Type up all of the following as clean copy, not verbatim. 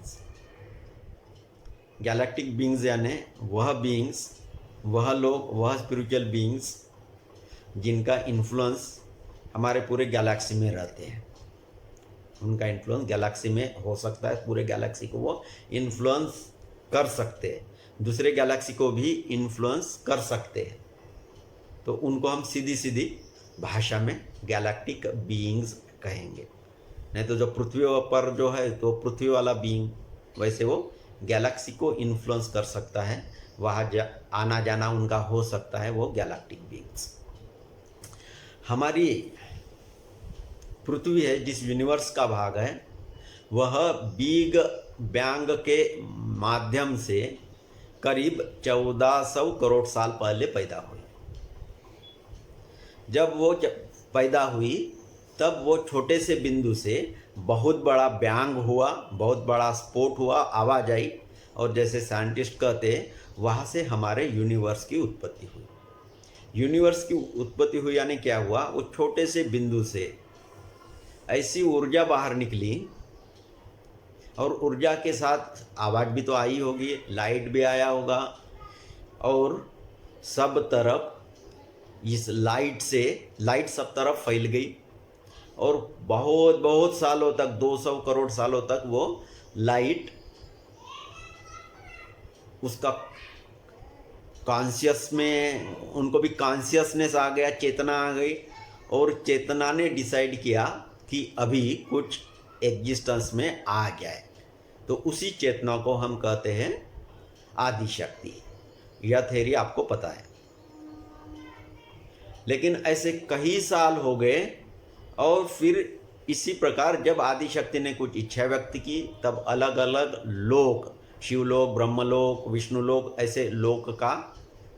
Beings. Galactic beings यानी वह beings, वह लोग, वह स्पिरिचुअल बींग्स जिनका इन्फ्लुएंस हमारे पूरे गैलेक्सी में रहते हैं। उनका इन्फ्लुएंस गैलेक्सी में हो सकता है, पूरे गैलेक्सी को वो इन्फ्लुएंस कर सकते हैं, दूसरे गैलेक्सी को भी इन्फ्लुएंस कर सकते हैं। तो उनको हम सीधी सीधी भाषा में गैलेक्टिक बीइंग्स कहेंगे। नहीं तो जो पृथ्वी पर जो है तो पृथ्वी वाला बीइंग, वैसे वो गैलेक्सी को इन्फ्लुएंस कर सकता है, वहाँ आना जाना उनका हो सकता है, वो गैलेक्टिक बीइंग्स। हमारी पृथ्वी है जिस यूनिवर्स का भाग है, वह बिग बैंग के माध्यम से करीब 1400 करोड़ साल पहले पैदा हुई। जब वो पैदा हुई तब वो छोटे से बिंदु से बहुत बड़ा बैंग हुआ, बहुत बड़ा स्फोट हुआ, आवाज आई, और जैसे साइंटिस्ट कहते हैं वहाँ से हमारे यूनिवर्स की उत्पत्ति हुई। यूनिवर्स की उत्पत्ति हुई यानी क्या हुआ, वो छोटे से बिंदु से ऐसी ऊर्जा बाहर निकली, और ऊर्जा के साथ आवाज़ भी तो आई होगी, लाइट भी आया होगा, और सब तरफ इस लाइट से लाइट सब तरफ फैल गई, और बहुत बहुत सालों तक, 200 करोड़ सालों तक वो लाइट, उसका कॉन्शियस में उनको भी कॉन्शियसनेस आ गया, चेतना आ गई, और चेतना ने डिसाइड किया कि अभी कुछ एग्जिस्टेंस में आ जाए। तो उसी चेतना को हम कहते हैं आदि शक्ति। यह थ्योरी आपको पता है। लेकिन ऐसे कई साल हो गए, और फिर इसी प्रकार जब आदि शक्ति ने कुछ इच्छा व्यक्त की, तब अलग अलग लोक, शिवलोक, ब्रह्मलोक, विष्णुलोक, ऐसे लोक का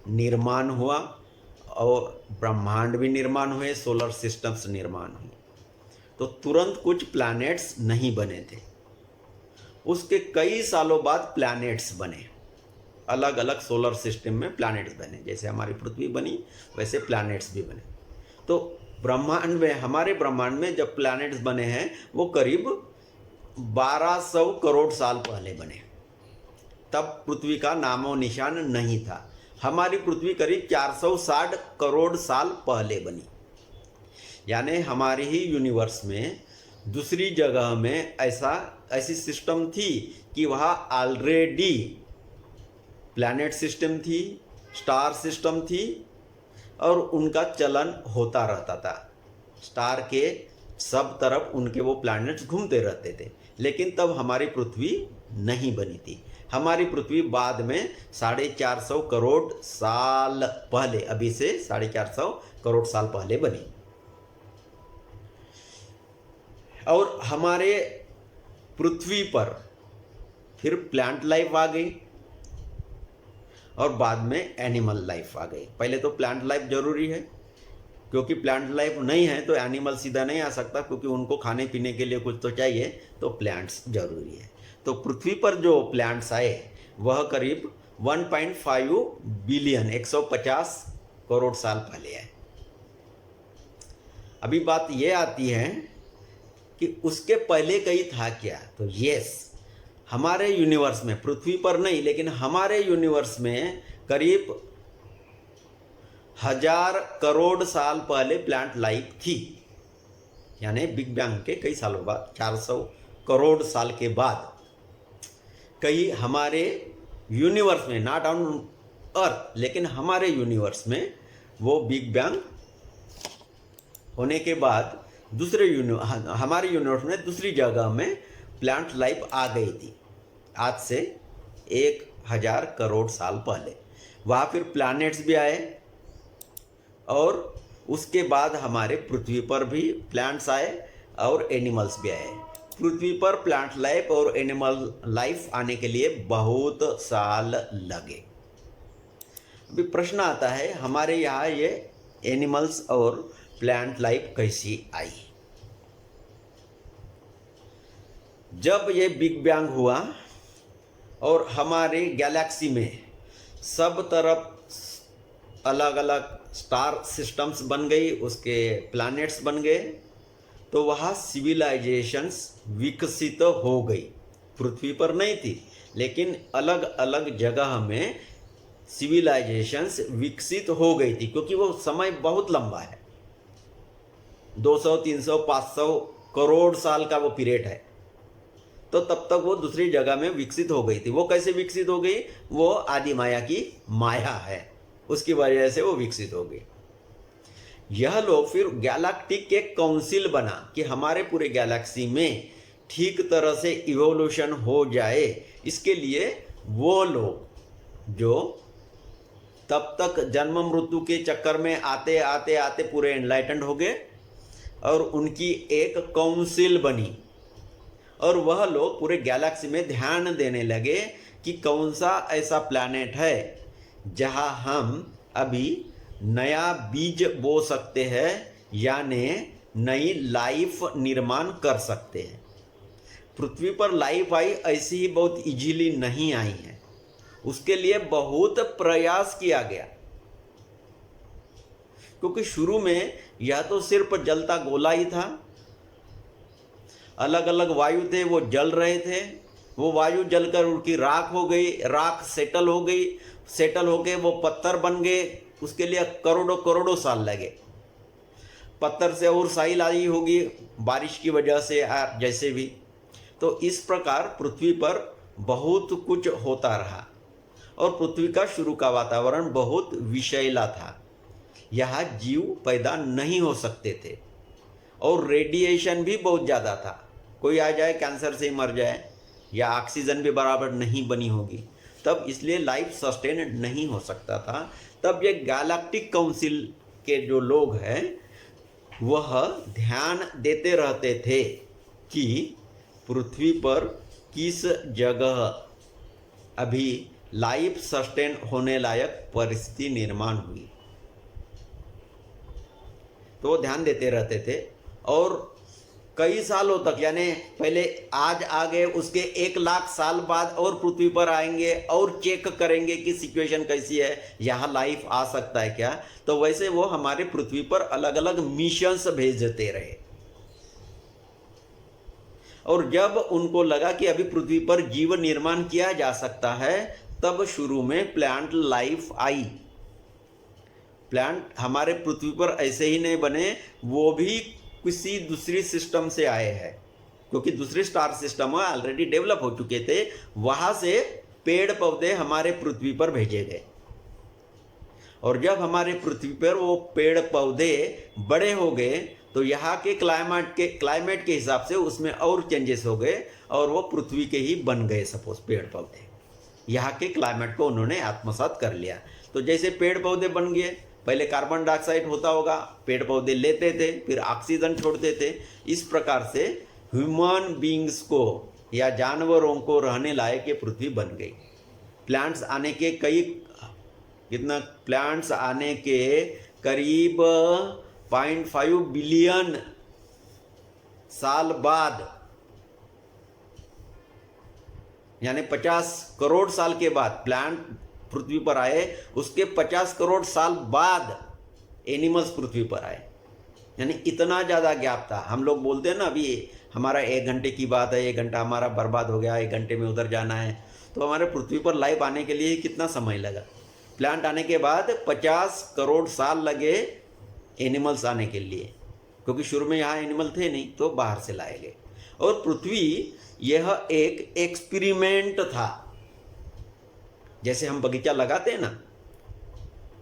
निर्माण हुआ, और ब्रह्मांड भी निर्माण हुए, सोलर सिस्टम्स निर्माण हुए। तो तुरंत कुछ प्लैनेट्स नहीं बने थे, उसके कई सालों बाद प्लैनेट्स बने, अलग अलग सोलर सिस्टम में प्लैनेट्स बने। जैसे हमारी पृथ्वी बनी वैसे प्लैनेट्स भी बने। तो ब्रह्मांड में, हमारे ब्रह्मांड में जब प्लैनेट्स बने हैं वो करीब 1200 करोड़ साल पहले बने। तब पृथ्वी का नामो निशान नहीं था। हमारी पृथ्वी करीब 460 करोड़ साल पहले बनी। यानी हमारे ही यूनिवर्स में दूसरी जगह में ऐसी सिस्टम थी कि वहाँ ऑलरेडी प्लैनेट सिस्टम थी, स्टार सिस्टम थी, और उनका चलन होता रहता था। स्टार के सब तरफ उनके वो प्लैनेट्स घूमते रहते थे। लेकिन तब हमारी पृथ्वी नहीं बनी थी। हमारी पृथ्वी बाद में 450 करोड़ साल पहले, अभी से 450 करोड़ साल पहले बनी। और हमारे पृथ्वी पर फिर प्लांट लाइफ आ गई, और बाद में एनिमल लाइफ आ गई। पहले तो प्लांट लाइफ जरूरी है, क्योंकि प्लांट लाइफ नहीं है तो एनिमल सीधा नहीं आ सकता, क्योंकि उनको खाने पीने के लिए कुछ तो चाहिए, तो प्लांट्स जरूरी है। तो पृथ्वी पर जो प्लांट्स आए वह करीब 1.5 बिलियन 150 करोड़ साल पहले आए। अभी बात यह आती है कि उसके पहले कहीं था क्या। तो यस, हमारे यूनिवर्स में, पृथ्वी पर नहीं लेकिन हमारे यूनिवर्स में करीब 1000 करोड़ साल पहले प्लांट लाइफ थी। यानी बिग बैंग के कई सालों बाद, 400 करोड़ साल के बाद, कई हमारे यूनिवर्स में, नॉट ऑन अर्थ लेकिन हमारे यूनिवर्स में, वो बिग बैंग होने के बाद हमारे यूनिवर्स में दूसरी जगह में प्लांट लाइफ आ गई थी, आज से 1000 करोड़ साल पहले। वहाँ फिर प्लैनेट्स भी आए, और उसके बाद हमारे पृथ्वी पर भी प्लांट्स आए और एनिमल्स भी आए। पृथ्वी पर प्लांट लाइफ और एनिमल लाइफ आने के लिए बहुत साल लगे। अभी प्रश्न आता है, हमारे यहाँ ये एनिमल्स और प्लांट लाइफ कैसी आई। जब ये बिग बैंग हुआ और हमारे गैलेक्सी में सब तरफ अलग अलग स्टार सिस्टम्स बन गई, उसके प्लैनेट्स बन गए, तो वहाँ सिविलाइजेशंस विकसित हो गई। पृथ्वी पर नहीं थी, लेकिन अलग अलग जगह में सिविलाइजेशंस विकसित हो गई थी, क्योंकि वो समय बहुत लंबा है, 200, 300, 500 करोड़ साल का वो पीरियड है। तो तब तक वो दूसरी जगह में विकसित हो गई थी। वो कैसे विकसित हो गई? वो आदि माया की माया है, उसकी वजह से वो विकसित हो गई। यह लोग फिर गैलेक्टिक एक काउंसिल बना कि हमारे पूरे गैलेक्सी में ठीक तरह से इवोल्यूशन हो जाए। इसके लिए वो लोग जो तब तक जन्म मृत्यु के चक्कर में आते आते आते पूरे एनलाइटेंड हो गए, और उनकी एक काउंसिल बनी, और वह लोग पूरे गैलेक्सी में ध्यान देने लगे कि कौन सा ऐसा प्लैनेट है जहां हम अभी नया बीज बो सकते हैं, यानी नई लाइफ निर्माण कर सकते हैं। पृथ्वी पर लाइफ आई ऐसी ही बहुत इजीली नहीं आई है, उसके लिए बहुत प्रयास किया गया, क्योंकि शुरू में यह तो सिर्फ जलता गोला ही था, अलग अलग वायु थे, वो जल रहे थे, वो वायु जलकर उनकी राख हो गई, राख सेटल हो गई, सेटल हो गए वो पत्थर बन गए, उसके लिए करोड़ों करोड़ों साल लगे। पत्थर से और साइल आई होगी बारिश की वजह से, जैसे भी। तो इस प्रकार पृथ्वी पर बहुत कुछ होता रहा, और पृथ्वी का शुरू का वातावरण बहुत विषैला था, यहाँ जीव पैदा नहीं हो सकते थे, और रेडिएशन भी बहुत ज़्यादा था। कोई आ जाए कैंसर से मर जाए, या ऑक्सीजन भी बराबर नहीं बनी होगी, तब इसलिए लाइफ सस्टेन नहीं हो सकता था। तब ये गैलेक्टिक काउंसिल के जो लोग हैं वह ध्यान देते रहते थे कि पृथ्वी पर किस जगह अभी लाइफ सस्टेन होने लायक परिस्थिति निर्माण हुई, तो वो ध्यान देते रहते थे। और कई सालों तक, यानी पहले आज आ गए, उसके 1 लाख साल बाद और पृथ्वी पर आएंगे और चेक करेंगे कि सिचुएशन कैसी है, यहाँ लाइफ आ सकता है क्या। तो वैसे वो हमारे पृथ्वी पर अलग अलग मिशंस भेजते रहे, और जब उनको लगा कि अभी पृथ्वी पर जीवन निर्माण किया जा सकता है, तब शुरू में प्लांट लाइफ आई। प्लांट हमारे पृथ्वी पर ऐसे ही नहीं बने, वो भी किसी दूसरी सिस्टम से आए हैं, क्योंकि दूसरे स्टार सिस्टम ऑलरेडी डेवलप हो चुके थे, वहां से पेड़ पौधे हमारे पृथ्वी पर भेजे गए। और जब हमारे पृथ्वी पर वो पेड़ पौधे बड़े हो गए, तो यहाँ के क्लाइमेट के हिसाब से उसमें और चेंजेस हो गए, और वो पृथ्वी के ही बन गए। सपोज पेड़ पौधे यहाँ के क्लाइमेट को उन्होंने आत्मसात कर लिया। तो जैसे पेड़ पौधे बन गए, पहले कार्बन डाइऑक्साइड होता होगा, पेड़ पौधे लेते थे, फिर ऑक्सीजन छोड़ते थे। इस प्रकार से ह्यूमन बींग्स को या जानवरों को रहने लायक ये पृथ्वी बन गई। प्लांट्स आने के प्लांट्स आने के करीब 0.5 बिलियन साल बाद, यानी 50 करोड़ साल के बाद प्लांट पृथ्वी पर आए, उसके 50 करोड़ साल बाद एनिमल्स पृथ्वी पर आए। यानी इतना ज़्यादा गैप था। हम लोग बोलते हैं ना, अभी हमारा 1 घंटे की बात है, 1 घंटा हमारा बर्बाद हो गया, 1 घंटे में उधर जाना है, तो हमारे पृथ्वी पर लाइफ आने के लिए कितना समय लगा? प्लांट आने के बाद 50 करोड़ साल लगे एनिमल्स आने के लिए, क्योंकि शुरू में यहाँ एनिमल थे नहीं, तो बाहर से लाए गए। और पृथ्वी यह एक एक्सपेरिमेंट था। जैसे हम बगीचा लगाते हैं ना,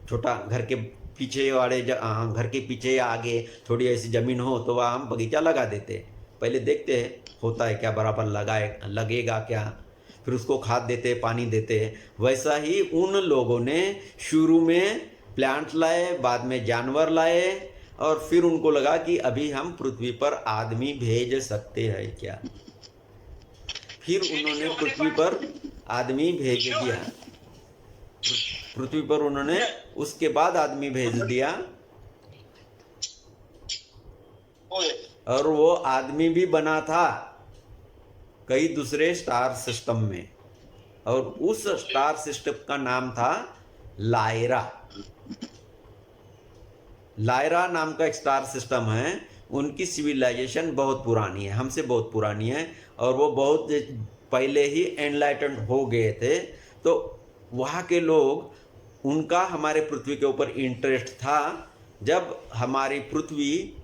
छोटा घर के पीछे घर के पीछे या आगे थोड़ी ऐसी ज़मीन हो तो वहाँ हम बगीचा लगा देते हैं। पहले देखते हैं होता है क्या, बराबर लगेगा क्या, फिर उसको खाद देते, पानी देते। वैसा ही उन लोगों ने शुरू में प्लांट लाए, बाद में जानवर लाए, और फिर उनको लगा कि अभी हम पृथ्वी पर आदमी भेज सकते हैं क्या। फिर उन्होंने पृथ्वी पर आदमी भेज दिया, पृथ्वी पर उन्होंने उसके बाद आदमी भेज दिया, और वो आदमी भी बना था कई दूसरे स्टार सिस्टम में, और उस स्टार सिस्टम का नाम था लायरा। लायरा नाम का एक स्टार सिस्टम है। उनकी सिविलाइजेशन बहुत पुरानी है, हमसे बहुत पुरानी है, और वो बहुत पहले ही एनलाइटेंड हो गए थे, तो वहाँ के लोग, उनका हमारे पृथ्वी के ऊपर इंटरेस्ट था। जब हमारी पृथ्वी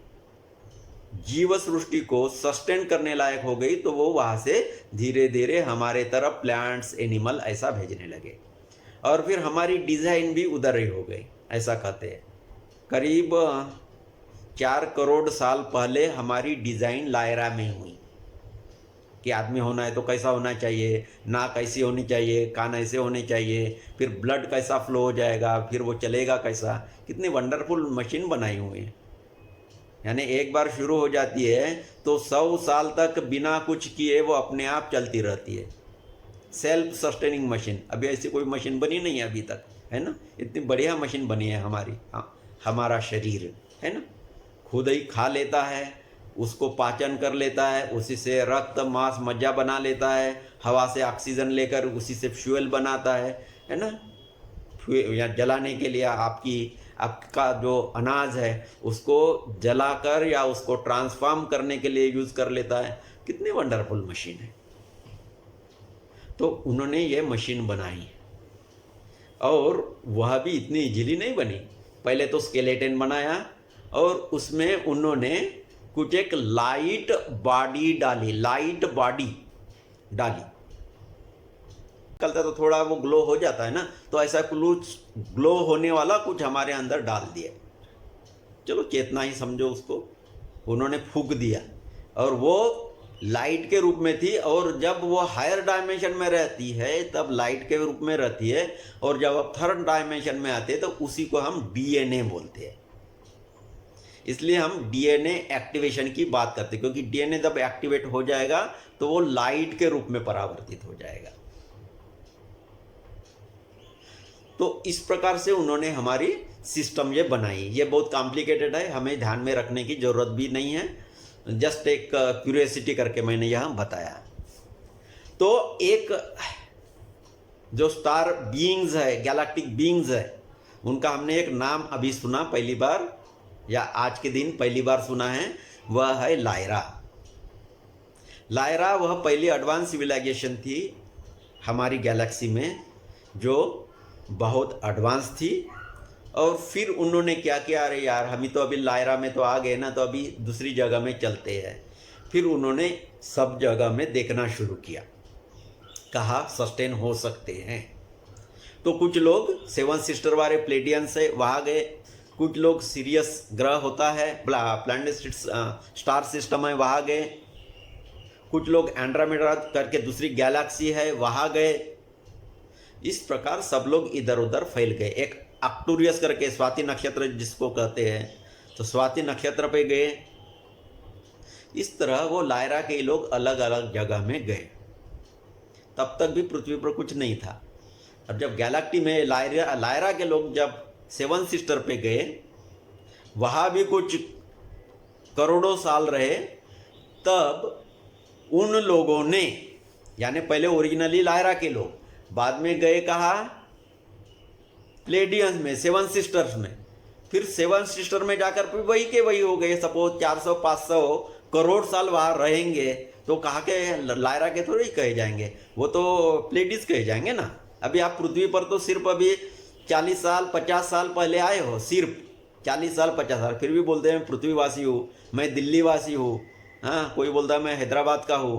जीव सृष्टि को सस्टेन करने लायक हो गई तो वो वहाँ से धीरे धीरे हमारे तरफ प्लांट्स, एनिमल ऐसा भेजने लगे, और फिर हमारी डिज़ाइन भी उधर ही हो गई, ऐसा कहते हैं। करीब 4 करोड़ साल पहले हमारी डिज़ाइन लायरा में हुई कि आदमी होना है तो कैसा होना चाहिए, नाक कैसी होनी चाहिए, कान ऐसे होने चाहिए, फिर ब्लड कैसा फ्लो हो जाएगा, फिर वो चलेगा कैसा। कितनी वंडरफुल मशीन बनाई हुई है। यानी एक बार शुरू हो जाती है तो 100 साल तक बिना कुछ किए वो अपने आप चलती रहती है। सेल्फ सस्टेनिंग मशीन, अभी ऐसी कोई मशीन बनी नहीं है अभी तक, है ना। इतनी बढ़िया मशीन बनी है हमारी, हमारा शरीर, है ना। खुद ही खा लेता है, उसको पाचन कर लेता है, उसी से रक्त मांस मज्जा बना लेता है, हवा से ऑक्सीजन लेकर उसी से फ्यूल बनाता है ना। या जलाने के लिए आपका जो अनाज है उसको जलाकर या उसको ट्रांसफॉर्म करने के लिए यूज़ कर लेता है। कितनी वंडरफुल मशीन है। तो उन्होंने ये मशीन बनाई, और वह भी इतनी इजीली नहीं बनी। पहले तो स्केलेटन बनाया और उसमें उन्होंने कुछ एक लाइट बॉडी डाली। निकलता तो थोड़ा वो ग्लो हो जाता है ना, तो ऐसा कुछ ग्लो होने वाला कुछ हमारे अंदर डाल दिया। चलो चेतना ही समझो उसको। उन्होंने फूंक दिया और वो लाइट के रूप में थी, और जब वो हायर डायमेंशन में रहती है तब लाइट के रूप में रहती है, और जब अब थर्ड डायमेंशन में आते हैं तो उसी को हम डीएनए बोलते हैं। इसलिए हम डीएनए एक्टिवेशन की बात करते हैं, क्योंकि डीएनए जब एक्टिवेट हो जाएगा तो वो लाइट के रूप में परावर्तित हो जाएगा। तो इस प्रकार से उन्होंने हमारी सिस्टम ये बनाई। ये बहुत कॉम्प्लिकेटेड है, हमें ध्यान में रखने की ज़रूरत भी नहीं है, जस्ट एक क्यूरियोसिटी करके मैंने यहाँ बताया। तो एक जो स्टार बीइंग्स है, गैलेक्टिक बीइंग्स है, उनका हमने एक नाम अभी सुना पहली बार, या आज के दिन पहली बार सुना है, वह है लायरा। लायरा वह पहली एडवांस सिविलाइजेशन थी हमारी गैलेक्सी में, जो बहुत एडवांस थी। और फिर उन्होंने क्या किया, अरे यार हम ही तो अभी लायरा में तो आ गए ना, तो अभी दूसरी जगह में चलते हैं। फिर उन्होंने सब जगह में देखना शुरू किया, कहा सस्टेन हो सकते हैं। तो कुछ लोग 7 सिस्टर वाले प्लेडियंस से वहाँ गए, कुछ लोग सीरियस ग्रह होता है प्लैनेट स्टार सिस्टम है वहाँ गए, कुछ लोग एंड्रोमेडा करके दूसरी गैलेक्सी है वहाँ गए। इस प्रकार सब लोग इधर उधर फैल गए। एक आर्क्टूरियस करके स्वाति नक्षत्र जिसको कहते हैं, तो स्वाति नक्षत्र पे गए। इस तरह वो लायरा के लोग अलग अलग जगह में गए। तब तक भी पृथ्वी पर कुछ नहीं था। अब जब गैलेक्सी में लायरा के लोग जब 7 सिस्टर पे गए, वहाँ भी कुछ करोड़ों साल रहे, तब उन लोगों ने, यानी पहले ओरिजिनली लायरा के लोग, बाद में गए कहा प्लेडियंस में, 7 सिस्टर्स में। फिर 7 सिस्टर में जाकर फिर वही के वही हो गए। सपोज 400-500 करोड़ साल वहाँ रहेंगे तो कहा के लायरा के थोड़े ही कहे जाएंगे, वो तो प्लेडिस कहे जाएंगे ना। अभी आप पृथ्वी पर तो सिर्फ अभी 40 साल 50 साल पहले आए हो, सिर्फ 40 साल 50 साल, फिर भी बोलते हैं मैं पृथ्वीवासी हूँ, मैं दिल्ली वासी हूँ, हाँ कोई बोलता है मैं हैदराबाद का हूँ।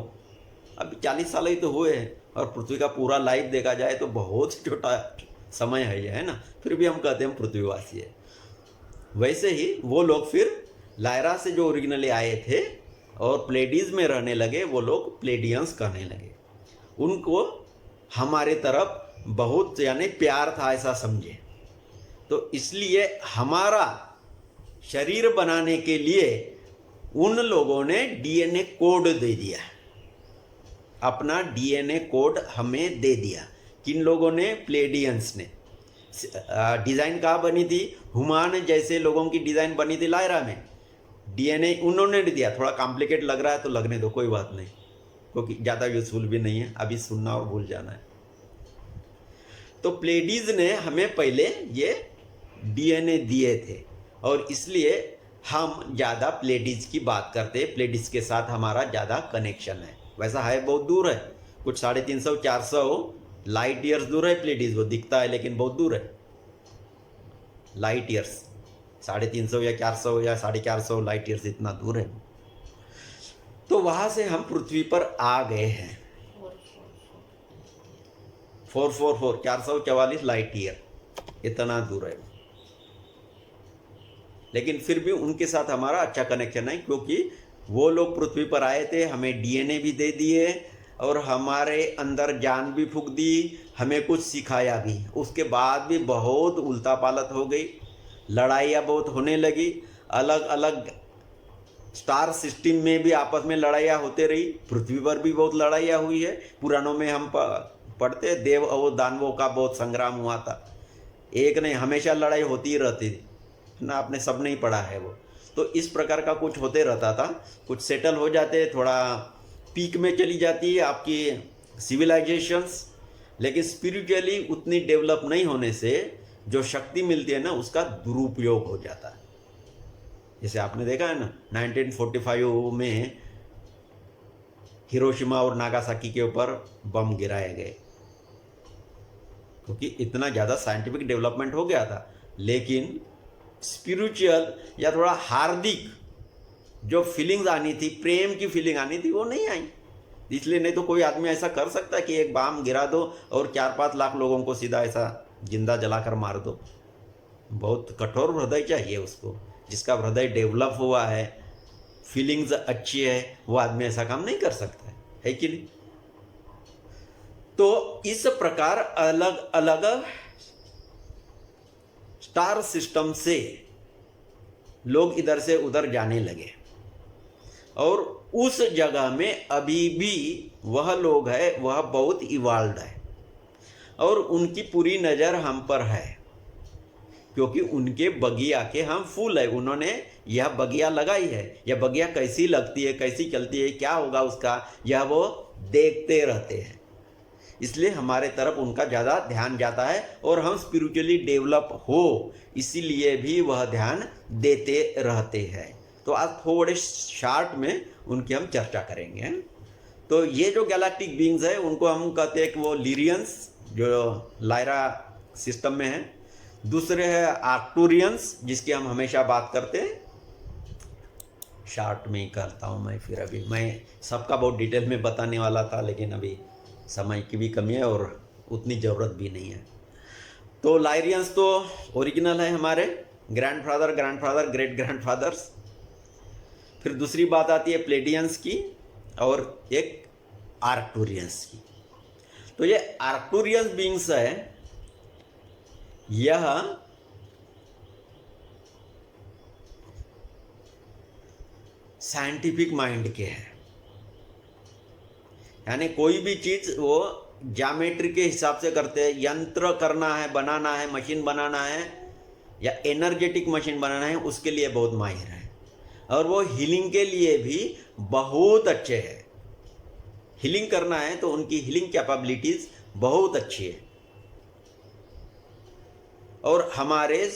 अभी 40 साल ही तो हुए हैं, और पृथ्वी का पूरा लाइफ देखा जाए तो बहुत छोटा समय है ये, है ना। फिर भी हम कहते हैं पृथ्वीवासी है। वैसे ही वो लोग फिर लायरा से जो ओरिजिनली आए थे और प्लेडीज में रहने लगे, वो लोग प्लेडियंस कहने लगे। उनको हमारे तरफ बहुत यानी प्यार था, ऐसा समझे। तो इसलिए हमारा शरीर बनाने के लिए उन लोगों ने डीएनए कोड दे दिया, अपना डीएनए कोड हमें दे दिया। किन लोगों ने? प्लेडियंस ने। डिज़ाइन कहाँ बनी थी? हुमान जैसे लोगों की डिज़ाइन बनी थी लायरा में। डीएनए उन्होंने दिया। थोड़ा कॉम्प्लिकेट लग रहा है तो लगने दो, कोई बात नहीं, क्योंकि ज़्यादा यूजफुल भी नहीं है, अभी सुनना और भूल जाना है। तो प्लेडीज ने हमें पहले ये डीएनए दिए थे, और इसलिए हम ज़्यादा प्लेडीज की बात करते हैं। प्लेडीज के साथ हमारा ज़्यादा कनेक्शन है। वैसा है बहुत दूर है, कुछ 350 400 लाइट ईयर्स दूर है प्लेडीज, वो दिखता है लेकिन बहुत दूर है, लाइट ईयर्स 350 या 400 या 450 लाइट ईयर्स इतना दूर है। तो वहां से हम पृथ्वी पर आ गए हैं 444 लाइट ईयर, इतना दूर है। लेकिन फिर भी उनके साथ हमारा अच्छा कनेक्शन है, क्योंकि वो लोग पृथ्वी पर आए थे, हमें डीएनए भी दे दिए और हमारे अंदर जान भी फूंक दी, हमें कुछ सिखाया भी। उसके बाद भी बहुत उल्टा पालत हो गई, लड़ाइयाँ बहुत होने लगी, अलग अलग स्टार सिस्टम में भी आपस में लड़ाइयाँ होते रही, पृथ्वी पर भी बहुत लड़ाइयाँ हुई है। पुराणों में हम पढ़ते देव और दानवों का बहुत संग्राम हुआ था, एक नहीं हमेशा लड़ाई होती ही रहती थी ना, आपने सब नहीं पढ़ा है वो। तो इस प्रकार का कुछ होते रहता था, कुछ सेटल हो जाते, थोड़ा पीक में चली जाती है आपकी सिविलाइजेशंस, लेकिन स्पिरिचुअली उतनी डेवलप नहीं होने से जो शक्ति मिलती है ना उसका दुरुपयोग हो जाता है। जैसे आपने देखा है ना 1945 में हिरोशिमा और नागासाकी के ऊपर बम गिराए गए, क्योंकि इतना ज़्यादा साइंटिफिक डेवलपमेंट हो गया था, लेकिन स्पिरिचुअल या थोड़ा हार्दिक जो फीलिंग्स आनी थी, प्रेम की फीलिंग आनी थी, वो नहीं आई। इसलिए नहीं तो कोई आदमी ऐसा कर सकता है कि एक बम गिरा दो और 4-5 लाख लोगों को सीधा ऐसा जिंदा जलाकर मार दो। बहुत कठोर हृदय चाहिए उसको, जिसका हृदय डेवलप हुआ है, फीलिंग्स अच्छी है, वो आदमी ऐसा काम नहीं कर सकता है कि नहीं। तो इस प्रकार अलग अलग स्टार सिस्टम से लोग इधर से उधर जाने लगे, और उस जगह में अभी भी वह लोग है, वह बहुत इवाल्व है, और उनकी पूरी नज़र हम पर है, क्योंकि उनके बगिया के हम फूल है। उन्होंने यह बगिया लगाई है, यह बगिया कैसी लगती है, कैसी चलती है, क्या होगा उसका, यह वो देखते रहते हैं। इसलिए हमारे तरफ उनका ज़्यादा ध्यान जाता है, और हम स्पिरिचुअली डेवलप हो इसीलिए भी वह ध्यान देते रहते हैं। तो आज थोड़े शार्ट में उनकी हम चर्चा करेंगे। तो ये जो गैलेक्टिक बीइंग्स है उनको हम कहते हैं कि वो लिरियंस जो लायरा सिस्टम में है, दूसरे है आर्क्टूरियंस जिसकी हम हमेशा बात करते हैं। शार्ट में ही करता हूँ मैं, फिर अभी मैं सबका बहुत डिटेल में बताने वाला था, लेकिन अभी समय की भी कमी है और उतनी ज़रूरत भी नहीं है। तो लायरियंस तो ओरिजिनल है हमारे ग्रैंडफादर, ग्रेट ग्रैंडफादर्स। फिर दूसरी बात आती है प्लेडियंस की और एक आर्क्टूरियंस की। तो ये आर्क्टूरियंस बीइंग्स है, यह साइंटिफिक माइंड के हैं, यानी कोई भी चीज़ वो ज्योमेट्री के हिसाब से करते हैं। यंत्र करना है, बनाना है, मशीन बनाना है या एनर्जेटिक मशीन बनाना है, उसके लिए बहुत माहिर है। और वो हीलिंग के लिए भी बहुत अच्छे हैं। हीलिंग करना है तो उनकी हीलिंग कैपेबिलिटीज़ बहुत अच्छी है, और हमारे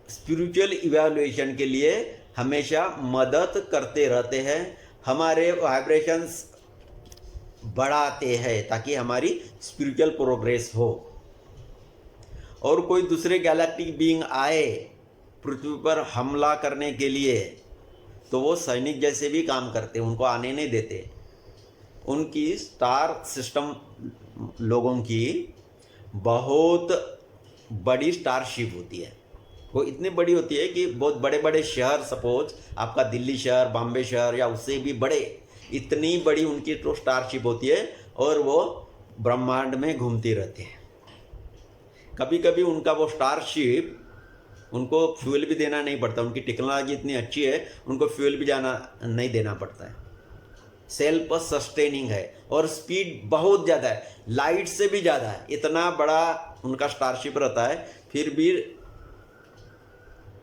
स्पिरिचुअल इवैल्यूएशन के लिए हमेशा मदद करते रहते हैं, हमारे वाइब्रेशंस बढ़ाते हैं ताकि हमारी स्पिरिचुअल प्रोग्रेस हो। और कोई दूसरे गैलेक्टिक बीइंग आए पृथ्वी पर हमला करने के लिए तो वो सैनिक जैसे भी काम करते, उनको आने नहीं देते। उनकी स्टार सिस्टम लोगों की बहुत बड़ी स्टारशिप होती है, वो इतनी बड़ी होती है कि बहुत बड़े बड़े शहर, सपोज आपका दिल्ली शहर, बॉम्बे शहर या उससे भी बड़े, इतनी बड़ी उनकी तो स्टारशिप होती है, और वो ब्रह्मांड में घूमती रहती है। कभी कभी उनका वो स्टारशिप, उनको फ्यूल भी देना नहीं पड़ता, उनकी टेक्नोलॉजी इतनी अच्छी है, उनको फ्यूल भी जाना नहीं देना पड़ता है, सेल्फ सस्टेनिंग है, और स्पीड बहुत ज़्यादा है, लाइट से भी ज़्यादा है। इतना बड़ा उनका स्टारशिप रहता है, फिर भी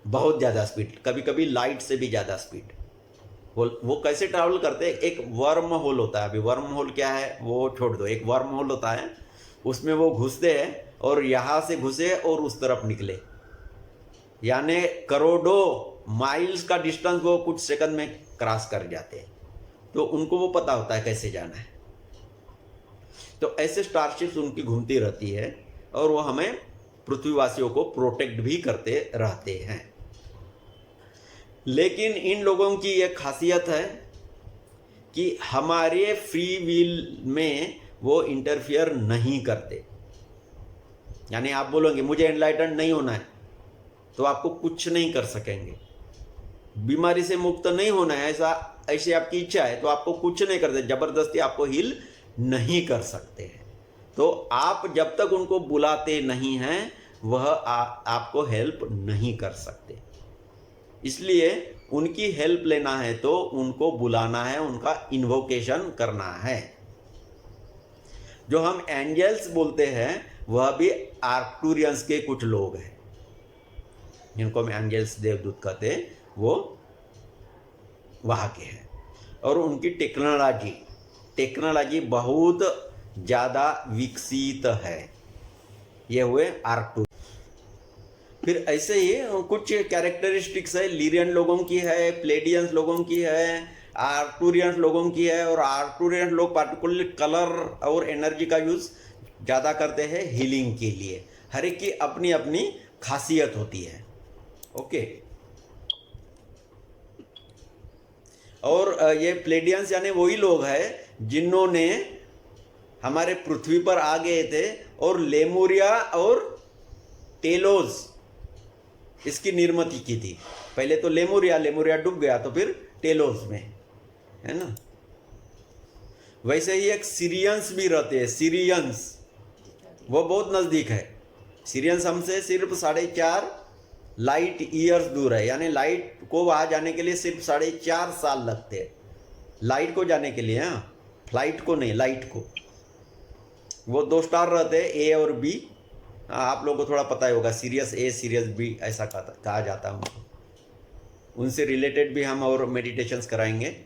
बहुत ज़्यादा स्पीड, कभी कभी लाइट से भी ज़्यादा स्पीड। वो कैसे ट्रैवल करते हैं, एक वर्म होल होता है। अभी वर्म होल क्या है वो छोड़ दो, एक वर्म होल होता है, उसमें वो घुसते हैं और यहाँ से घुसे और उस तरफ निकले, यानी करोड़ों माइल्स का डिस्टेंस वो कुछ सेकंड में क्रॉस कर जाते हैं। तो उनको वो पता होता है कैसे जाना है। तो ऐसे स्टारशिप्स उनकी घूमती रहती है और वो हमें पृथ्वीवासियों को प्रोटेक्ट भी करते रहते हैं। लेकिन इन लोगों की एक खासियत है कि हमारे फ्री विल में वो इंटरफियर नहीं करते। यानी आप बोलोगे मुझे एनलाइटन नहीं होना है तो आपको कुछ नहीं कर सकेंगे। बीमारी से मुक्त नहीं होना है ऐसी आपकी इच्छा है तो आपको कुछ नहीं करते, जबरदस्ती आपको हील नहीं कर सकते हैं। तो आप जब तक उनको बुलाते नहीं हैं वह आपको हेल्प नहीं कर सकते। इसलिए उनकी हेल्प लेना है तो उनको बुलाना है, उनका इन्वोकेशन करना है। जो हम एंजल्स बोलते हैं वह भी आर्क्टूरियंस के कुछ लोग हैं, जिनको हम एंजल्स देवदूत कहते हैं, वो वहाँ के हैं। और उनकी टेक्नोलॉजी बहुत ज़्यादा विकसित है। ये हुए आर्क्टूरियंस। फिर ऐसे ही कुछ कैरेक्टरिस्टिक्स है, लिरियन लोगों की है, प्लेडियंस लोगों की है, आर्क्टूरियंस लोगों की है। और आर्क्टूरियंस लोग पार्टिकुलरली कलर और एनर्जी का यूज़ ज़्यादा करते हैं हीलिंग के लिए। हर एक की अपनी अपनी खासियत होती है। ओके। और ये प्लेडियंस यानी वही लोग हैं जिन्होंने हमारे पृथ्वी पर आ गए थे और लेमुरिया और टेलोस इसकी निर्मित की थी। पहले तो लेमुरिया डूब गया तो फिर टेलोस में, है ना। वैसे ही एक सीरियंस भी रहते हैं। सीरियंस वो बहुत नज़दीक है। सीरियंस हमसे सिर्फ 4.5 लाइट ईयर्स दूर है। यानी लाइट को वहाँ जाने के लिए सिर्फ 4.5 साल लगते हैं। लाइट को जाने के लिए, हाँ, फ्लाइट को नहीं, लाइट को। वो 2 स्टार रहते हैं, ए और बी। आप लोगों को थोड़ा पता ही होगा, सीरियस ए सीरियस बी ऐसा कहा जाता है उनको। उनसे रिलेटेड भी हम और मेडिटेशंस कराएंगे।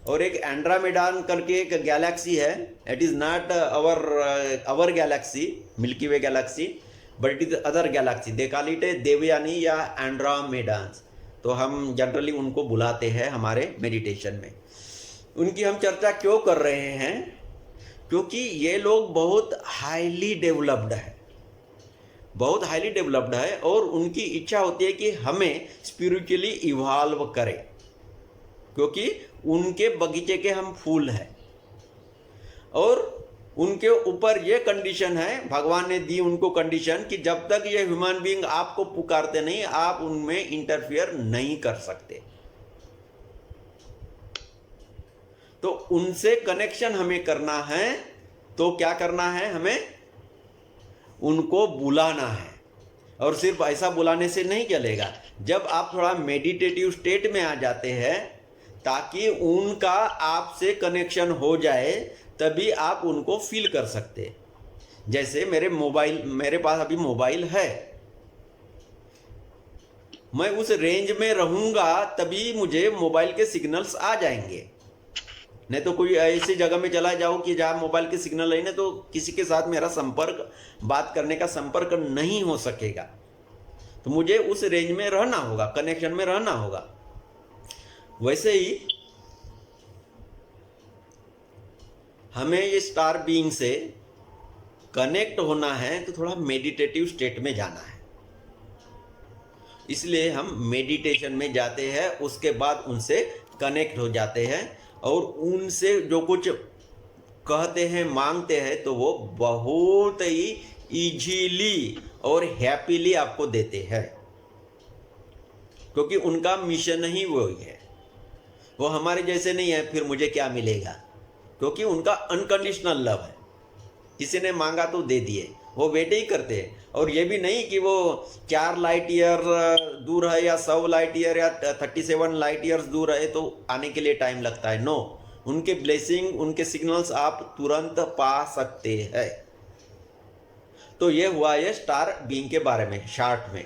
और एक एंड्रोमेडा करके एक गैलेक्सी है। It is not our galaxy, milky way galaxy, but it is other galaxy. They call it Devayani या एंड्रोमेडास। तो हम जनरली उनको बुलाते हैं हमारे मेडिटेशन में। उनकी हम चर्चा क्यों कर रहे हैं? क्योंकि ये लोग बहुत हाईली डेवलप्ड है, बहुत हाईली डेवलप्ड है। और उनकी इच्छा होती है कि हमें स्पिरिचुअली इवॉल्व करें, क्योंकि उनके बगीचे के हम फूल हैं। और उनके ऊपर ये कंडीशन है, भगवान ने दी उनको कंडीशन कि जब तक ये ह्यूमन बीइंग आपको पुकारते नहीं, आप उनमें इंटरफियर नहीं कर सकते। तो उनसे कनेक्शन हमें करना है। तो क्या करना है? हमें उनको बुलाना है। और सिर्फ ऐसा बुलाने से नहीं चलेगा। जब आप थोड़ा मेडिटेटिव स्टेट में आ जाते हैं ताकि उनका आपसे कनेक्शन हो जाए, तभी आप उनको फील कर सकते। जैसे मेरे पास अभी मोबाइल है, मैं उस रेंज में रहूंगा तभी मुझे मोबाइल के सिग्नल्स आ जाएंगे। नहीं तो कोई ऐसी जगह में चला जाऊं कि जहां मोबाइल के सिग्नल नहीं, तो किसी के साथ मेरा संपर्क, बात करने का संपर्क नहीं हो सकेगा। तो मुझे उस रेंज में रहना होगा, कनेक्शन में रहना होगा। वैसे ही हमें ये स्टार बीइंग से कनेक्ट होना है तो थोड़ा मेडिटेटिव स्टेट में जाना है। इसलिए हम मेडिटेशन में जाते हैं, उसके बाद उनसे कनेक्ट हो जाते हैं और उनसे जो कुछ कहते हैं, मांगते हैं, तो वो बहुत ही इजीली और हैप्पीली आपको देते हैं, क्योंकि उनका मिशन ही वही है। वो हमारे जैसे नहीं है फिर मुझे क्या मिलेगा, क्योंकि उनका अनकंडीशनल लव है। किसी ने मांगा तो दे दिए, वो वेट ही करते हैं। और ये भी नहीं कि वो 4 लाइट ईयर दूर है या 100 लाइट ईयर या 37 लाइट ईयर्स दूर है तो आने के लिए टाइम लगता है। नो, उनके ब्लेसिंग, उनके सिग्नल्स आप तुरंत पा सकते हैं। तो ये हुआ ये स्टार बीइंग के बारे में शॉर्ट में।